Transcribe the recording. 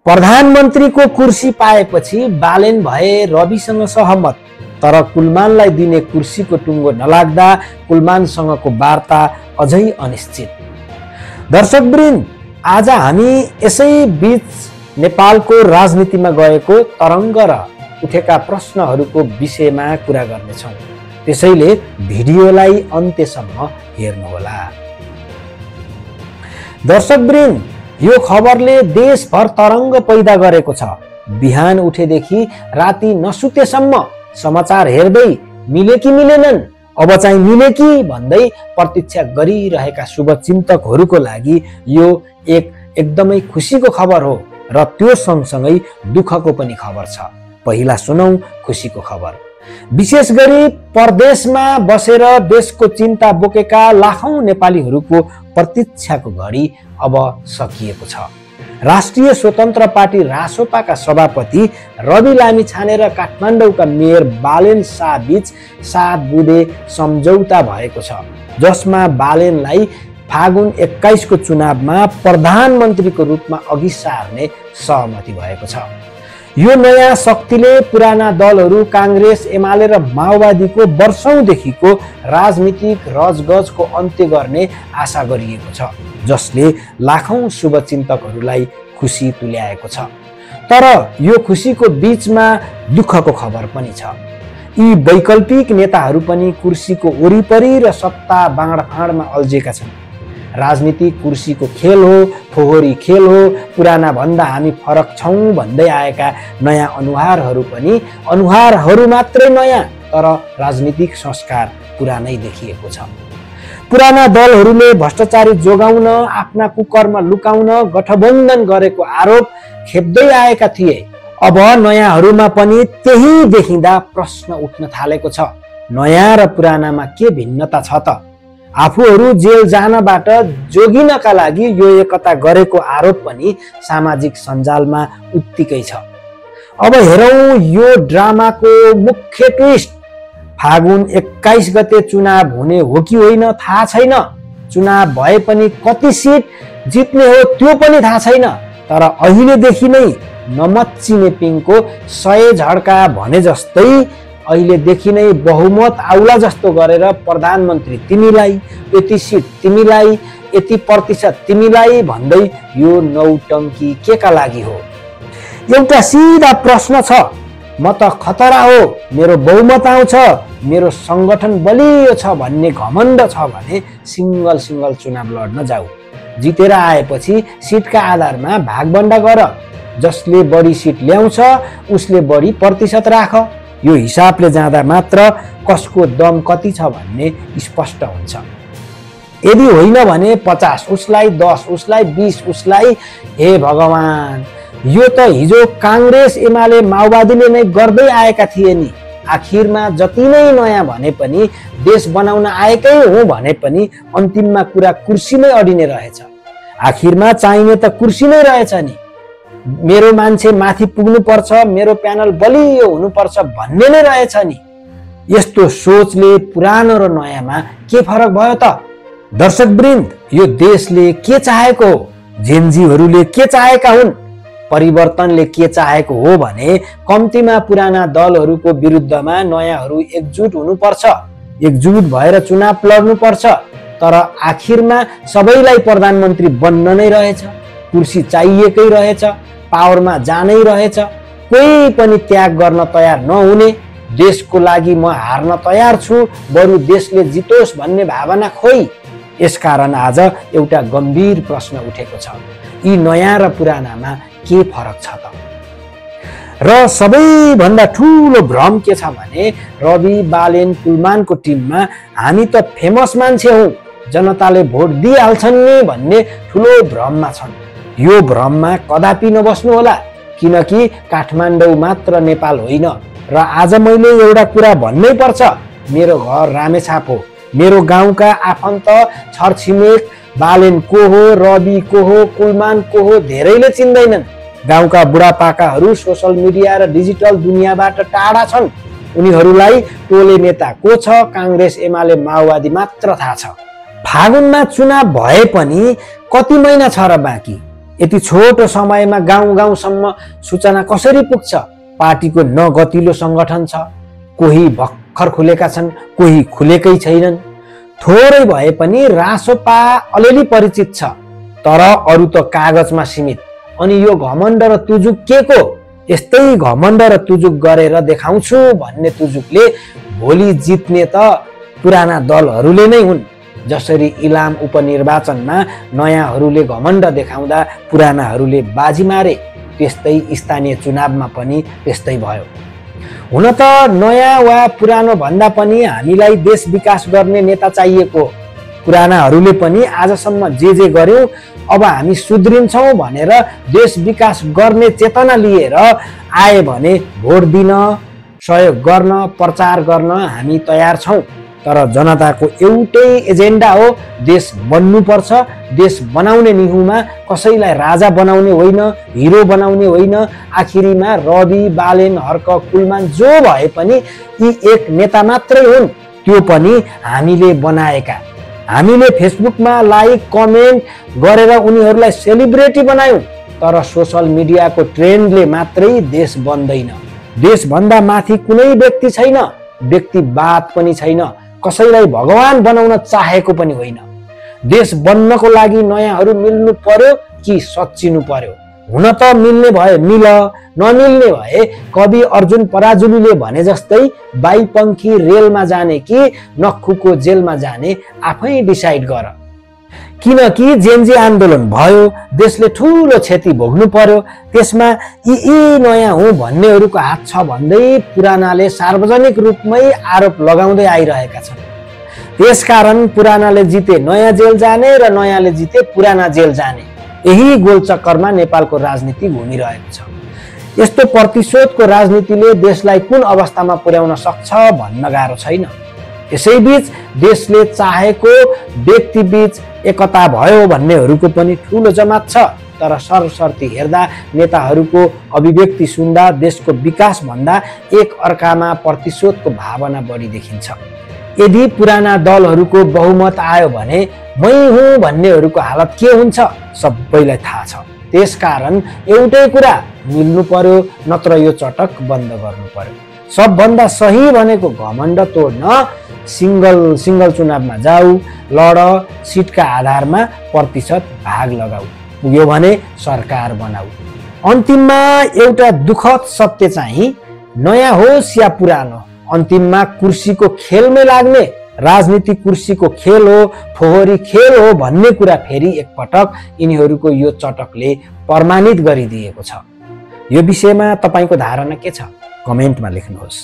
प्रधानमन्त्रीको कुर्सी पाएपछि बालेन भए रविसँग सहमत, तर कुलमानलाई दिने कुर्सीको टुङ्गो नलाग्दा कुलमानसँगको वार्ता अझै अनिश्चित। दर्शकवृन्द, आज हामी यसै बीच नेपालको राजनीतिमा गएको तरङ्ग र उठेका प्रश्नहरूको विषयमा कुरा गर्नेछौँ। त्यसैले भिडियोलाई अन्त्यसम्म हेर्नुहोला। दर्शकवृन्द, यो खबरले देशभर तरङ्ग पैदा गरेको छ। बिहान उठेदेखि राति नसुतेसम्म समाचार हेर्दै मिले कि मिलेनन्, अब चाहिँ मिले कि भन्दै प्रतीक्षा गरिरहेका शुभचिन्तकहरूको लागि यो एकदमै खुसीको खबर हो र त्यो सँगसँगै दुःखको पनि खबर छ। पहिला सुनौ खुसीको खबर। विशेष गरी परदेशमा बसेर देशको चिन्ता बोकेका लाखौं नेपालीहरूको प्रतीक्षाको घडी अब सकिएको छ। राष्ट्रिय स्वतन्त्र पार्टी रासोपाका सभापति रवि लामिछाने र काठमाडौँका मेयर बालेन शाह बीच 7 बुँदे सम्झौता भएको छ, जसमा बालेनलाई फागुन 21 को चुनावमा प्रधानमन्त्रीको रूपमा अघि सार्ने सहमति भएको छ। यो नयाँ शक्तिले पुराना दलहरू कांग्रेस, एमाले र माओवादीको वर्षौंदेखिको राजनीतिक रजगजको अन्त्य गर्ने आशा गरिएको छ, जसले लाखौं शुभचिन्तकहरूलाई खुसी तुल्याएको छ। तर यो खुसीको बीचमा दुःखको खबर पनि छ। यी वैकल्पिक नेताहरू पनि कुर्सीको वरिपरि र सत्ता बाँडफाँडमा अल्झेका छन्। राजनीति कुर्सीको खेल हो, फोहोरी खेल हो। पुराना भन्दा हामी फरक छौं भन्दै आएका नयाँ अनुहारहरू पनि अनुहारहरू मात्रै नयाँ, तर राजनीतिक संस्कार पुरानै देखिएको छ। पुराना दलहरूले भ्रष्टाचारी जोगाउन, आफ्ना कुकर्म लुकाउन गठबन्धन गरेको आरोप खेप्दै आएका थिए। अब नयाँहरूमा पनि त्यही देखिँदा प्रश्न उठ्न थालेको छ। नयाँ र पुरानामा के भिन्नता छ त? आफूहरू जेल जानबाट जोगिनका लागि यो एकता गरेको आरोप पनि सामाजिक सञ्जालमा उत्तिकै छ। अब हेरौं यो ड्रामाको मुख्य ट्विस्ट। फागुन 21 गते चुनाव हुने हो कि होइन थाहा छैन। चुनाव भए पनि कति सिट जित्ने हो त्यो पनि थाहा छैन। तर अहिलेदेखि नै नमच्चिने पिङको 100 झड्का भने जस्तै अहिलेदेखि नै बहुमत आउला जस्तो गरेर प्रधानमन्त्री तिमीलाई, यति सिट तिमीलाई, यति प्रतिशत तिमीलाई भन्दै यो नौटङ्की केका लागि हो? एउटा सिधा प्रश्न छ। म त खतरा हो, मेरो बहुमत आउँछ, मेरो संगठन बलियो छ भन्ने घमण्ड छ भने सिंगल चुनाव लड्न जाऊ। जितेर आएपछि सिटका आधारमा भागबण्डा गर। जसले बढी सिट ल्याउँछ उसले बढी प्रतिशत राख। यो हिसाबले जाँदा मात्र कसको दम कति छ भन्ने स्पष्ट हुन्छ। यदि होइन भने 50 उसलाई, 10 उसलाई, 20 उसलाई। हे भगवान, यो त हिजो कांग्रेस, एमाले, माओवादीले नै गर्दै आएका थिए नि। आखिरमा जति नै नयाँ भने पनि, देश बनाउन आएकै हो भने पनि अन्तिममा कुरा कुर्सीमै अडिने रहेछ। आखिरमा चाहिने त कुर्सी नै रहेछ नि। मेरो मान्छे माथि पुग्नु पर्छ, मेरो प्यानल बलियो हुनुपर्छ भन्ने नै रहेछ नि। यस्तो सोचले पुरानो र नयाँमा के फरक भयो त? दर्शकवृन्द, यो देशले के चाहेको हो? जेनजीहरूले के चाहेका हुन्? परिवर्तनले के चाहेको हो भने कम्तीमा पुराना दलहरूको विरुद्धमा नयाँहरू एकजुट हुनुपर्छ, एकजुट भएर चुनाव लड्नुपर्छ। तर आखिरमा सबैलाई प्रधानमन्त्री बन्न नै रहेछ, कुर्सी चाहिएकै रहेछ, पावरमा जानै रहेछ। कोही पनि त्याग गर्न तयार नहुने, देशको लागि म हार्न तयार छु, बरु देशले जितोस् भन्ने भावना खोइ। यसकारण आज एउटा गम्भीर प्रश्न उठेको छ। यी नयाँ र पुरानामा के फरक छ त? र सबैभन्दा ठुलो भ्रम के छ भने रवि, बालेन, कुलमानको टिममा हामी त फेमस मान्छे हौं, जनताले भोट दिइहाल्छन् नि भन्ने ठुलो भ्रममा छन्। यो भ्रममा कदापि नबस्नु होला, किनकि काठमाडौँ मात्र नेपाल होइन। र आज मैले एउटा कुरा भन्नै पर्छ। मेरो घर रामेछाप हो। मेरो गाउँका आफन्त, छरछिमेक बालेन को हो, रवि को हो, कुलमान को हो धेरैले चिन्दैनन्। गाउँका बुढापाकाहरू सोशल मिडिया र डिजिटल दुनियाँबाट टाढा छन्। उनीहरूलाई टोले नेता को छ, कांग्रेस, एमाले, माओवादी मात्र थाहा छ। फागुनमा चुनाव भए पनि कति महिना छ र बाँकी? यति छोटो समयमा गाउँ गाउँसम्म सूचना कसरी पुग्छ? पार्टीको न गतिलो संगठन छ, कोही भर्खर खुलेका छन्, कोही खुलेकै छैनन्। थोरै भए पनि रासोपा अलिअलि परिचित छ, तर अरू त कागजमा सीमित। अनि यो घमण्ड र तुजुक के को? यस्तै घमण्ड र तुजुक गरेर देखाउँछु भन्ने तुजुकले भोलि जित्ने त पुराना दलहरूले नै हुन्। जसरी इलाम उपनिर्वाचनमा नयाँहरूले घमण्ड देखाउँदा पुरानाहरूले बाजी मारे, त्यस्तै स्थानीय चुनावमा पनि त्यस्तै भयो। हुन त नयाँ वा पुरानो भन्दा पनि हामीलाई देश विकास गर्ने नेता चाहिएको। पुरानाहरूले पनि आजसम्म जे गर्यौं अब हामी सुध्रिन्छौं भनेर देश विकास गर्ने चेतना लिएर आए भने भोट दिन, सहयोग गर्न, प्रचार गर्न हामी तयार छौं। तर जनताको एउटै एजेन्डा हो, देश बन्नुपर्छ। देश बनाउने निहुमा कसैलाई राजा बनाउने होइन, हिरो बनाउने होइन। आखिरीमा रवि, बालेन, हर्क, कुलमान जो भए पनि यी एक नेता मात्रै हुन्, त्यो पनि हामीले बनाएका। हामीले फेसबुकमा लाइक कमेन्ट गरेर उनीहरूलाई सेलिब्रेटी बनायौं, तर सोशल मिडियाको ट्रेन्डले मात्रै देश बन्दैन। देशभन्दा माथि कुनै व्यक्ति छैन, व्यक्तिवाद पनि छैन, कसैलाई भगवान बनाउन चाहेको पनि होइन। देश बन्नको लागि नयाँहरू मिल्नु पर्यो कि सच्चिनु पर्यो? हुन त मिल्ने भए मिल, नमिल्ने भए कवि अर्जुन पराजुलीले भने जस्तै बाइपङ्खी रेलमा जाने कि नक्खुको जेलमा जाने आफै डिसाइड गर। किनकि जेनजी आन्दोलन भयो, देशले ठूलो क्षति भोग्नु पर्यो। त्यसमा यी नयाँ हुँ भन्नेहरूको हात छ भन्दै पुरानाले सार्वजनिक रूपमै आरोप लगाउँदै आइरहेका छन्। त्यसकारण पुरानाले जिते नयाँ जेल जाने र नयाँले जिते पुराना जेल जाने, यही गोलचक्करमा नेपालको राजनीति घुमिरहेको छ। यस्तो प्रतिशोधको राजनीतिले देशलाई कुन अवस्थामा पुर्याउन सक्छ भन्न गाह्रो छैन। यसैबीच देशले चाहेको व्यक्तिबीच एकता भयो भन्नेहरूको पनि ठूलो जमात छ। तर सरसर्ती हेर्दा नेताहरूको अभिव्यक्ति सुन्दा देशको विकास भन्दा एक अर्कामा प्रतिशोधको भावना बढी देखिन्छ। यदि पुराना दलहरूको बहुमत आयो भने मै हुँ भन्नेहरूको हालत के हुन्छ सबैलाई थाहा छ। त्यसकारण एउटै कुरा, मिल्नु पर्यो, नत्र यो चटक बन्द गर्नु पर्यो। सबभन्दा सही भनेको घमण्ड तोड्न सिंगल चुनावमा जाऊ, लड, सिटका आधारमा प्रतिशत भाग लगाऊ, पुग्यो भने सरकार बनाऊ। अन्तिममा एउटा दुखद सत्य चाहिँ नयाँ होस् या पुरानो, अन्तिममा कुर्सीको खेलमै लाग्ने। राजनीति कुर्सीको खेल हो, फोहोरी खेल हो भन्ने कुरा फेरि एकपटक यिनीहरूको यो चटकले प्रमाणित गरिदिएको छ। यो विषयमा तपाईको धारणा के छ? कमेन्टमा लेख्नुहोस्।